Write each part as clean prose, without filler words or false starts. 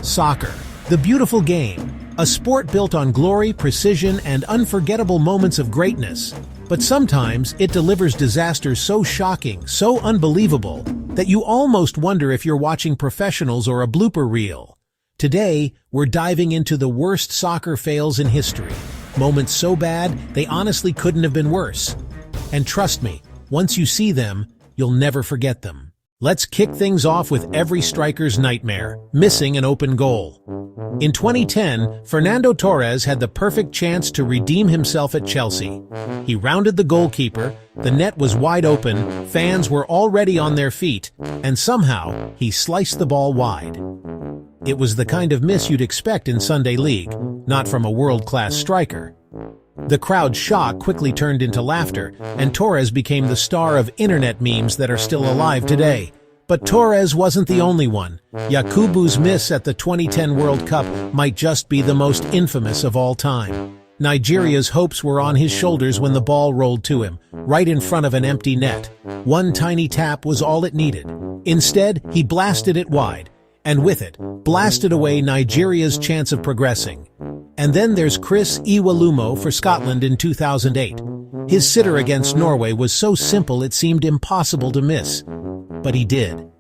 Soccer, the beautiful game, a sport built on glory, precision, and unforgettable moments of greatness. But sometimes it delivers disasters so shocking, so unbelievable, that you almost wonder if you're watching professionals or a blooper reel. Today, we're diving into the worst soccer fails in history. Moments so bad, they honestly couldn't have been worse. And trust me, once you see them, you'll never forget them. Let's kick things off with every striker's nightmare, missing an open goal. In 2010, Fernando Torres had the perfect chance to redeem himself at Chelsea. He rounded the goalkeeper, the net was wide open, fans were already on their feet, and somehow he sliced the ball wide. It was the kind of miss you'd expect in Sunday League, not from a world-class striker. The crowd's shock quickly turned into laughter, and Torres became the star of internet memes that are still alive today. But Torres wasn't the only one. Yakubu's miss at the 2010 World Cup might just be the most infamous of all time. Nigeria's hopes were on his shoulders when the ball rolled to him, right in front of an empty net. One tiny tap was all it needed. Instead, he blasted it wide, and with it, blasted away Nigeria's chance of progressing. And then there's Chris Iwelumo for Scotland in 2008. His sitter against Norway was so simple it seemed impossible to miss. But he did.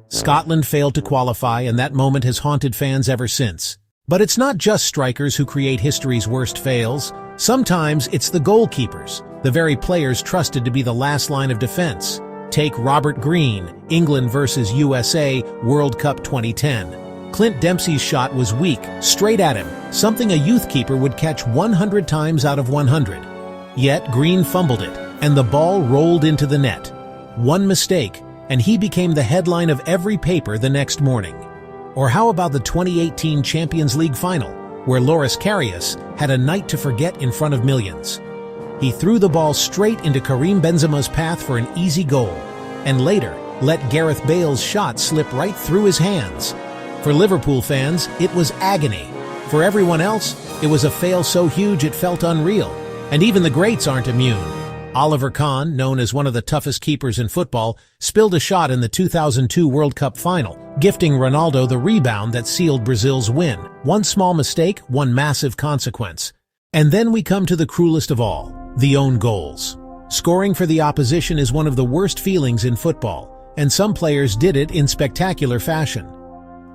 Scotland failed to qualify, and that moment has haunted fans ever since. But it's not just strikers who create history's worst fails. Sometimes it's the goalkeepers, the very players trusted to be the last line of defense. Take Robert Green, England versus USA, World Cup 2010. Clint Dempsey's shot was weak, straight at him, something a youth keeper would catch 100 times out of 100. Yet Green fumbled it, and the ball rolled into the net. One mistake, and he became the headline of every paper the next morning. Or how about the 2018 Champions League final, where Loris Karius had a night to forget in front of millions? He threw the ball straight into Karim Benzema's path for an easy goal, and later let Gareth Bale's shot slip right through his hands. For Liverpool fans, it was agony. For everyone else, it was a fail so huge it felt unreal. And even the greats aren't immune. Oliver Kahn, known as one of the toughest keepers in football, spilled a shot in the 2002 World Cup final, gifting Ronaldo the rebound that sealed Brazil's win. One small mistake, one massive consequence. And then we come to the cruelest of all, the own goals. Scoring for the opposition is one of the worst feelings in football, and some players did it in spectacular fashion.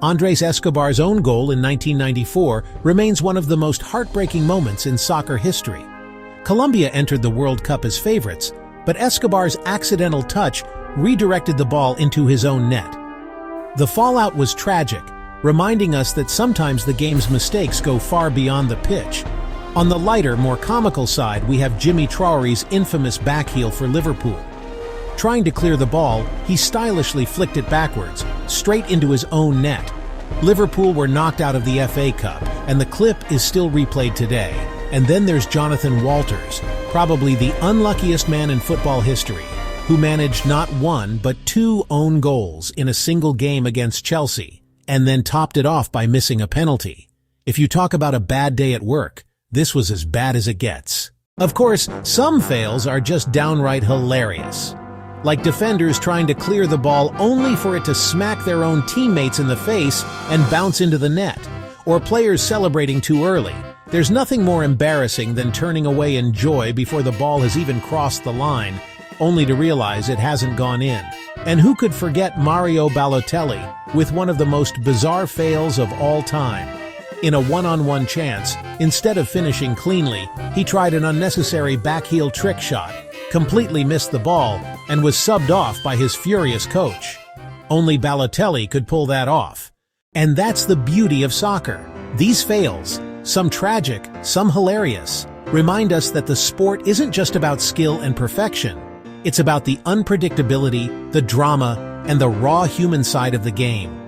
Andres Escobar's own goal in 1994 remains one of the most heartbreaking moments in soccer history. Colombia entered the World Cup as favorites, but Escobar's accidental touch redirected the ball into his own net. The fallout was tragic, reminding us that sometimes the game's mistakes go far beyond the pitch. On the lighter, more comical side, we have Jimmy Traore's infamous backheel for Liverpool. Trying to clear the ball, he stylishly flicked it backwards, straight into his own net. Liverpool were knocked out of the FA Cup, and the clip is still replayed today. And then there's Jonathan Walters, probably the unluckiest man in football history, who managed not one but two own goals in a single game against Chelsea, and then topped it off by missing a penalty. If you talk about a bad day at work, this was as bad as it gets. Of course, some fails are just downright hilarious. Like defenders trying to clear the ball only for it to smack their own teammates in the face and bounce into the net, or players celebrating too early. There's nothing more embarrassing than turning away in joy before the ball has even crossed the line, only to realize it hasn't gone in. And who could forget Mario Balotelli with one of the most bizarre fails of all time? In a one-on-one chance, instead of finishing cleanly, he tried an unnecessary backheel trick shot, completely missed the ball, and was subbed off by his furious coach. Only Balotelli could pull that off. And that's the beauty of soccer. These fails, some tragic, some hilarious, remind us that the sport isn't just about skill and perfection. It's about the unpredictability, the drama, and the raw human side of the game.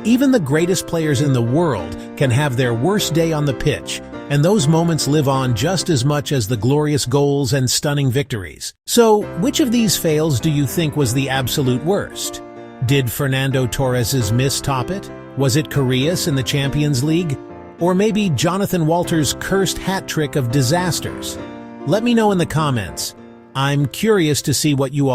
Even the greatest players in the world can have their worst day on the pitch, and those moments live on just as much as the glorious goals and stunning victories. So, which of these fails do you think was the absolute worst? Did Fernando Torres's miss top it? Was it Karius in the Champions League? Or maybe Jonathan Walters' cursed hat trick of disasters? Let me know in the comments. I'm curious to see what you all